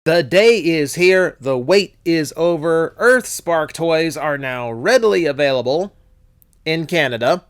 The day is here, the wait is over. Earthspark toys are now readily available in Canada,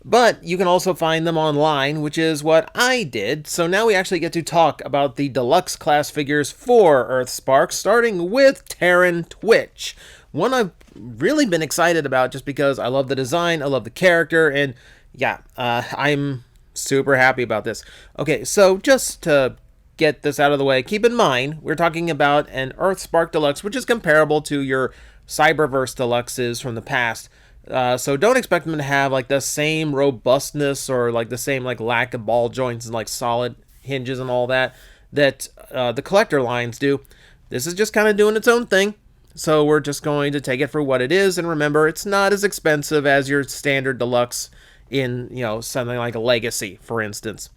but you can also find them online, which is what I did. So now we actually get to talk about the deluxe class figures for Earthspark, starting with Terran Twitch. One I've really been excited about just because I love the design, I love the character, and yeah, I'm super happy about this. Okay, so just to get this out of the way, keep in mind, we're talking about an Earthspark Deluxe, which is comparable to your Cyberverse Deluxes from the past. So don't expect them to have like the same robustness or like the same like lack of ball joints and like solid hinges and all that the collector lines do. This is just kind of doing its own thing. So we're just going to take it for what it is, and remember, it's not as expensive as your standard deluxe in, something like a Legacy, for instance.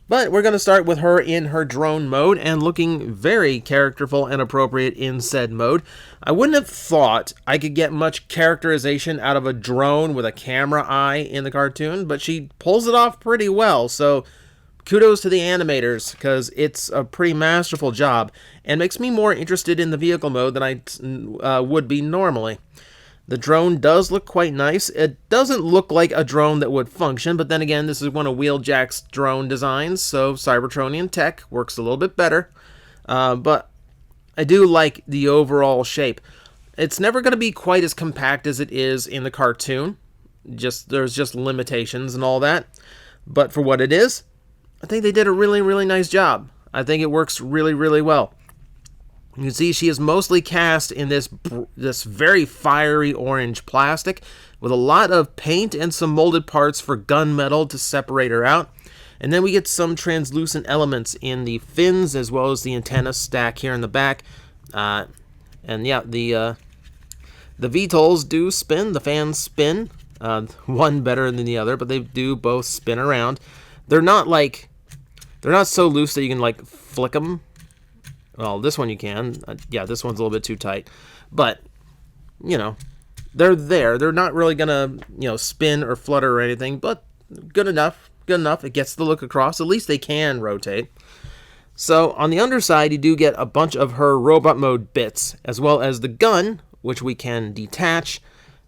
But we're going to start with her in her drone mode and looking very characterful and appropriate in said mode. I wouldn't have thought I could get much characterization out of a drone with a camera eye in the cartoon, but she pulls it off pretty well, so kudos to the animators, because it's a pretty masterful job and makes me more interested in the vehicle mode than I would be normally. The drone does look quite nice. It doesn't look like a drone that would function, but then again, this is one of Wheeljack's drone designs, so Cybertronian tech works a little bit better. But I do like the overall shape. It's never going to be quite as compact as it is in the cartoon. There's just limitations and all that. But for what it is, I think they did a really, really nice job. I think it works really, really well. You can see she is mostly cast in this very fiery orange plastic with a lot of paint and some molded parts for gunmetal to separate her out. And then we get some translucent elements in the fins as well as the antenna stack here in the back. And yeah, the VTOLs do spin, the fans spin, one better than the other, but they do both spin around. They're not so loose that you can like flick them. Well, this one you can. Yeah, this one's a little bit too tight. But, they're there. They're not really going to, spin or flutter or anything, but good enough. Good enough. It gets the look across. At least they can rotate. So, on the underside, you do get a bunch of her robot mode bits, as well as the gun, which we can detach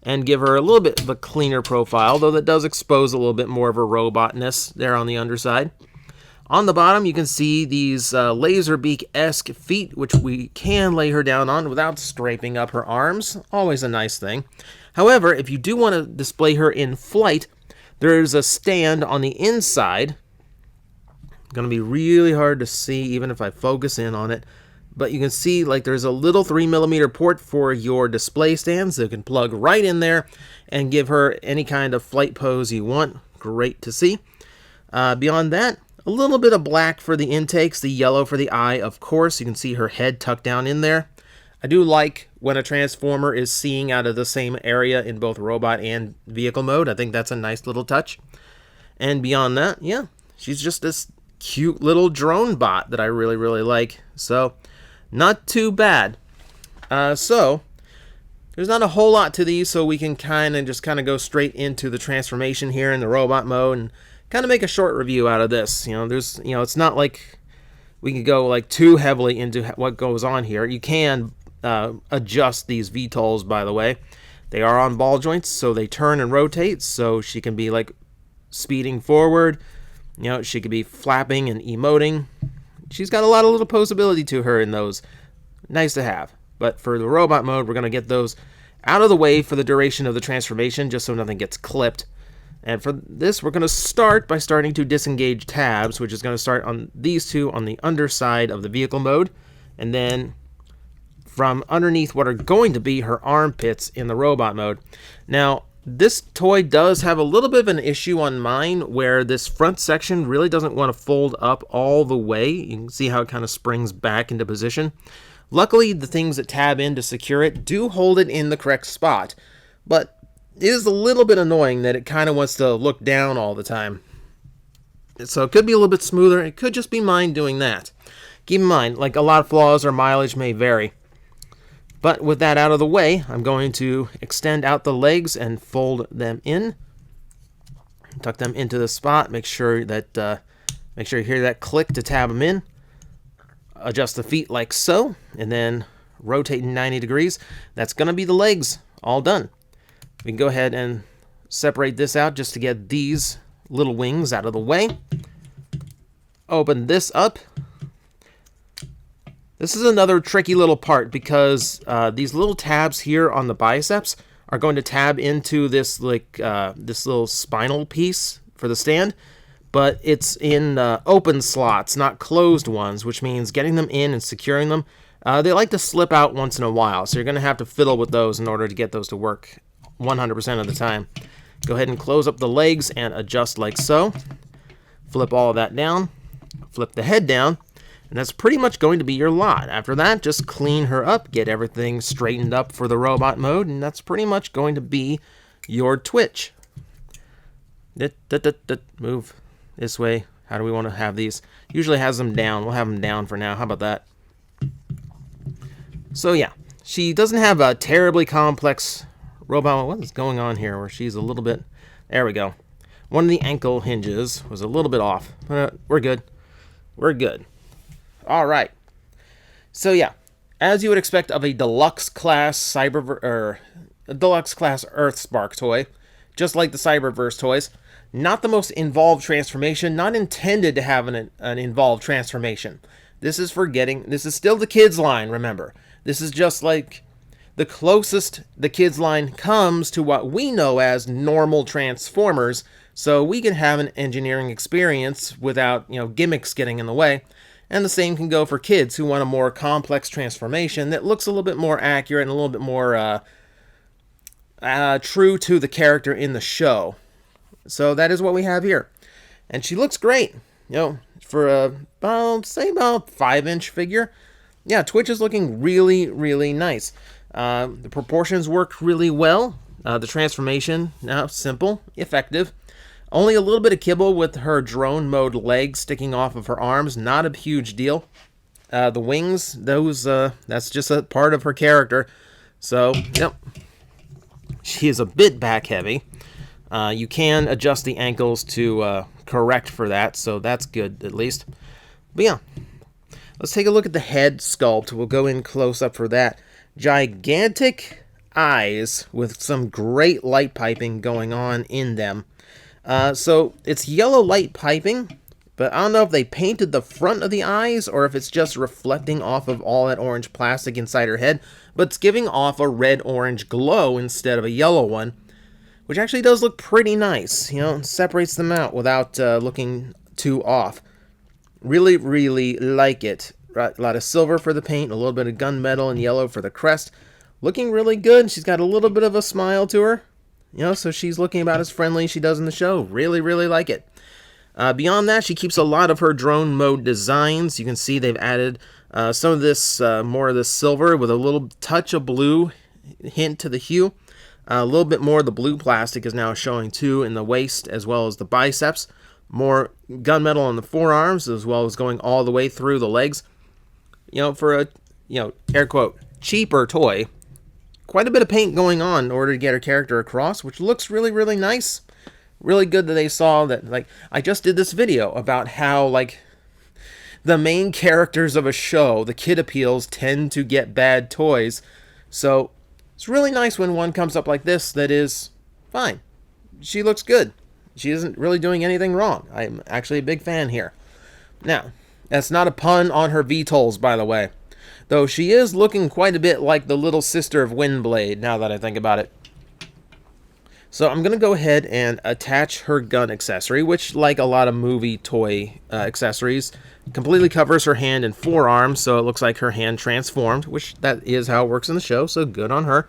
and give her a little bit of a cleaner profile, though that does expose a little bit more of her robotness there on the underside. On the bottom, you can see these Laserbeak-esque feet, which we can lay her down on without scraping up her arms. Always a nice thing. However, if you do want to display her in flight, there's a stand on the inside. Going to be really hard to see, even if I focus in on it. But you can see like there's a little 3mm port for your display stand, so you can plug right in there and give her any kind of flight pose you want. Great to see. Beyond that, a little bit of black for the intakes, the yellow for the eye, of course. You can see her head tucked down in there. I do like when a transformer is seeing out of the same area in both robot and vehicle mode. I think that's a nice little touch. And beyond that, yeah, she's just this cute little drone bot that I really, really like. So, not too bad. So, there's not a whole lot to these, so we can kind of go straight into the transformation here in the robot mode and kind of make a short review out of this. It's not like we can go like too heavily into what goes on here. You can adjust these VTOLs, by the way. They are on ball joints, so they turn and rotate, so she can be like speeding forward. She could be flapping and emoting. She's got a lot of little posability to her in those. Nice to have. But for the robot mode, we're going to get those out of the way for the duration of the transformation, just so nothing gets clipped. And for this, we're going to start by starting to disengage tabs, which is going to start on these two on the underside of the vehicle mode. And then from underneath what are going to be her armpits in the robot mode. Now, this toy does have a little bit of an issue on mine where this front section really doesn't want to fold up all the way. You can see how it kind of springs back into position. Luckily, the things that tab in to secure it do hold it in the correct spot. But it is a little bit annoying that it kind of wants to look down all the time. So it could be a little bit smoother. It could just be mine doing that. Keep in mind, like a lot of flaws or mileage may vary. But with that out of the way, I'm going to extend out the legs and fold them in. Tuck them into the spot. Make sure you hear that click to tab them in. adjust the feet like so, and then rotate 90 degrees. That's going to be the legs all done. We can go ahead and separate this out just to get these little wings out of the way. Open this up. This is another tricky little part because these little tabs here on the biceps are going to tab into this this little spinal piece for the stand, but it's in open slots, not closed ones, which means getting them in and securing them, they like to slip out once in a while, so you're going to have to fiddle with those in order to get those to work 100% of the time. Go ahead and close up the legs and adjust like so. Flip all of that down, flip the head down, and that's pretty much going to be your lot. After that, just clean her up, get everything straightened up for the robot mode, and that's pretty much going to be your Twitch. Move this way. How do we want to have these? Usually has them down. We'll have them down for now. How about that? So yeah, she doesn't have a terribly complex robot. What is going on here where she's a little bit... There we go. One of the ankle hinges was a little bit off. But we're good. We're good. All right. So yeah, as you would expect of a deluxe class deluxe class Earthspark toy, just like the Cyberverse toys, not the most involved transformation, not intended to have an involved transformation. This is still the kids line, remember. This is just like the closest the kids line comes to what we know as normal Transformers, so we can have an engineering experience without, gimmicks getting in the way. And the same can go for kids who want a more complex transformation that looks a little bit more accurate and a little bit more true to the character in the show. So that is what we have here. And she looks great. For about 5-inch figure. Yeah, Twitch is looking really, really nice. The proportions work really well. The transformation, now simple, effective. Only a little bit of kibble with her drone mode legs sticking off of her arms. Not a huge deal. The wings, that's just a part of her character. So, yep. She is a bit back heavy. You can adjust the ankles to correct for that, so that's good at least. But yeah, let's take a look at the head sculpt. We'll go in close up for that. Gigantic eyes with some great light piping going on in them. So it's yellow light piping, but I don't know if they painted the front of the eyes or if it's just reflecting off of all that orange plastic inside her head, but it's giving off a red-orange glow instead of a yellow one, which actually does look pretty nice. Separates them out without looking too off. Really, really like it. A lot of silver for the paint, a little bit of gunmetal and yellow for the crest. Looking really good. She's got a little bit of a smile to her. So she's looking about as friendly as she does in the show. Really, really like it. Beyond that, she keeps a lot of her drone mode designs. You can see they've added some of this, more of this silver with a little touch of blue hint to the hue. A little bit more of the blue plastic is now showing too in the waist as well as the biceps. More gunmetal on the forearms as well as going all the way through the legs. For a, air quote, cheaper toy, quite a bit of paint going on in order to get her character across, which looks really, really nice. Really good that they saw that, I just did this video about how, the main characters of a show, the kid appeals, tend to get bad toys. So it's really nice when one comes up like this that is fine. She looks good. She isn't really doing anything wrong. I'm actually a big fan here. Now, that's not a pun on her VTOLs, by the way. Though she is looking quite a bit like the little sister of Windblade, now that I think about it. So I'm going to go ahead and attach her gun accessory, which, like a lot of movie toy accessories, completely covers her hand and forearm, so it looks like her hand transformed, which that is how it works in the show, so good on her.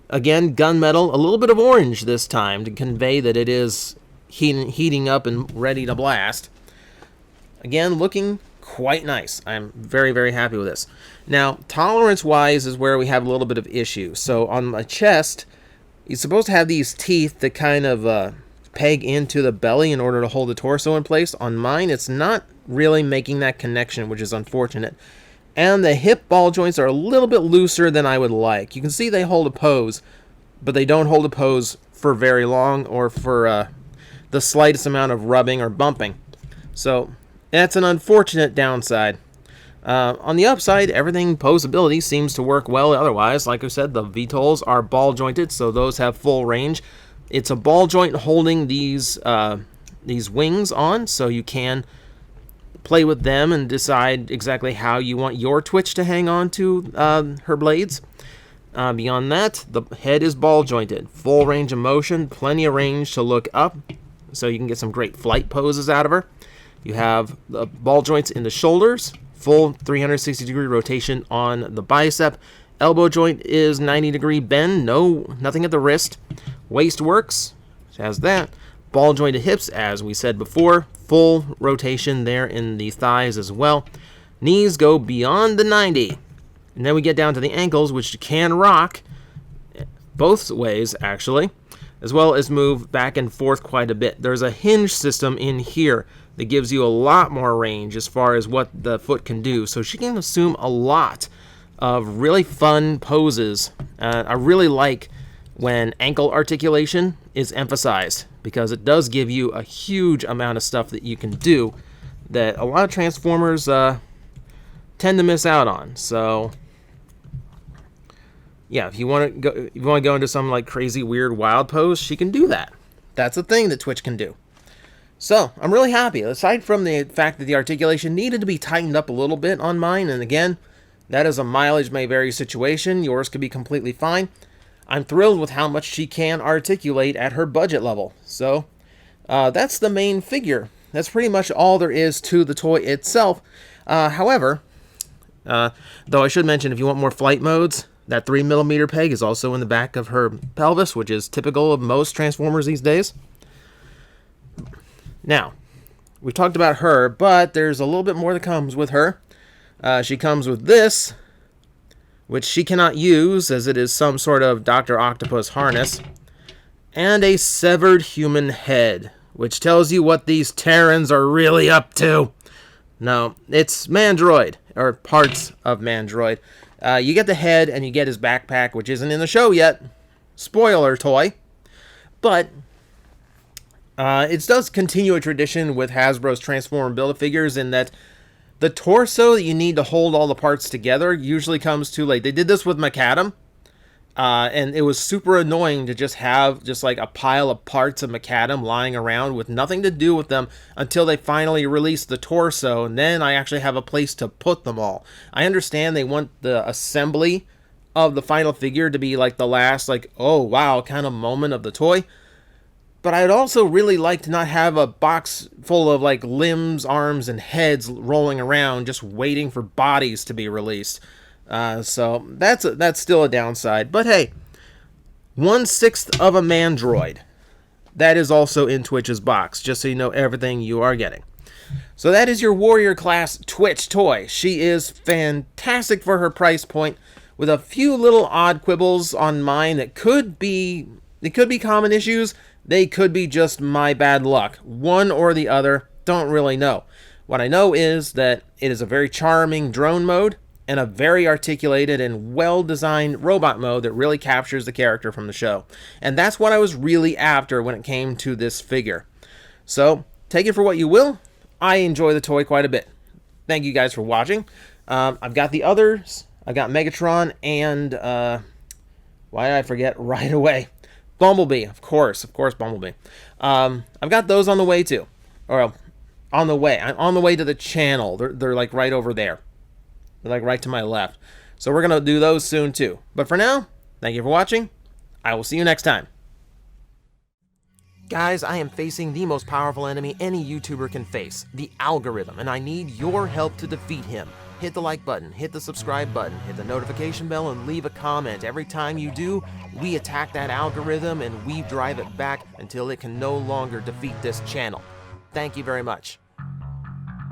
Again, gunmetal, a little bit of orange this time to convey that it is heating up and ready to blast. Again, looking quite nice. I'm very, very happy with this. Now, tolerance-wise is where we have a little bit of issue. So on my chest, you're supposed to have these teeth that kind of peg into the belly in order to hold the torso in place. On mine, it's not really making that connection, which is unfortunate. And the hip ball joints are a little bit looser than I would like. You can see they hold a pose, but they don't hold a pose for very long or for the slightest amount of rubbing or bumping. So that's an unfortunate downside. On the upside, everything posability seems to work well otherwise. Like I said, the VTOLs are ball jointed, so those have full range. It's a ball joint holding these wings on, so you can play with them and decide exactly how you want your twitch to hang on to her blades. Beyond that, the head is ball jointed, full range of motion, plenty of range to look up, so you can get some great flight poses out of her. You have the ball joints in the shoulders, full 360-degree rotation on the bicep. Elbow joint is 90-degree bend, nothing at the wrist. Waist works, has that. Ball jointed hips, as we said before, full rotation there in the thighs as well. Knees go beyond the 90. And then we get down to the ankles, which can rock both ways, actually, as well as move back and forth quite a bit. There's a hinge system in here that gives you a lot more range as far as what the foot can do. So she can assume a lot of really fun poses. I really like when ankle articulation is emphasized, because it does give you a huge amount of stuff that you can do that a lot of Transformers tend to miss out on. So yeah, if you want to go into some like crazy weird wild pose, she can do that. That's a thing that Twitch can do. So I'm really happy. Aside from the fact that the articulation needed to be tightened up a little bit on mine, and again, that is a mileage may vary situation. Yours could be completely fine. I'm thrilled with how much she can articulate at her budget level. So that's the main figure. That's pretty much all there is to the toy itself. However, though I should mention, if you want more flight modes, that 3mm peg is also in the back of her pelvis, which is typical of most Transformers these days. Now, we've talked about her, but there's a little bit more that comes with her. She comes with this, which she cannot use as it is some sort of Dr. Octopus harness, and a severed human head, which tells you what these Terrans are really up to. No, it's Mandroid, or parts of Mandroid. You get the head and you get his backpack, which isn't in the show yet. Spoiler toy. But it does continue a tradition with Hasbro's Transformer Build-A-Figures in that the torso that you need to hold all the parts together usually comes too late. They did this with Macadam, and it was super annoying to just have like a pile of parts of Macadam lying around with nothing to do with them until they finally released the torso, and then I actually have a place to put them all. I understand they want the assembly of the final figure to be like the last, like, oh wow, kind of moment of the toy. But I'd also really like to not have a box full of like limbs, arms, and heads rolling around just waiting for bodies to be released. So that's still a downside. But hey, 1/6 of a Mandroid. That is also in Twitch's box, just so you know everything you are getting. So that is your Warrior Class Twitch toy. She is fantastic for her price point, with a few little odd quibbles on mine that could be common issues. They could be just my bad luck. One or the other, don't really know. What I know is that it is a very charming drone mode and a very articulated and well-designed robot mode that really captures the character from the show. And that's what I was really after when it came to this figure. So, take it for what you will. I enjoy the toy quite a bit. Thank you guys for watching. I've got the others. I've got Megatron and, why did I forget right away? Bumblebee, of course Bumblebee. I've got those on the way too, or on the way. I'm on the way to the channel. They're like right over there. They're like right to my left. So we're gonna do those soon too. But for now, thank you for watching. I will see you next time. Guys, I am facing the most powerful enemy any YouTuber can face, the algorithm, and I need your help to defeat him. Hit the like button, hit the subscribe button, hit the notification bell, and leave a comment. Every time you do, we attack that algorithm and we drive it back until it can no longer defeat this channel. Thank you very much.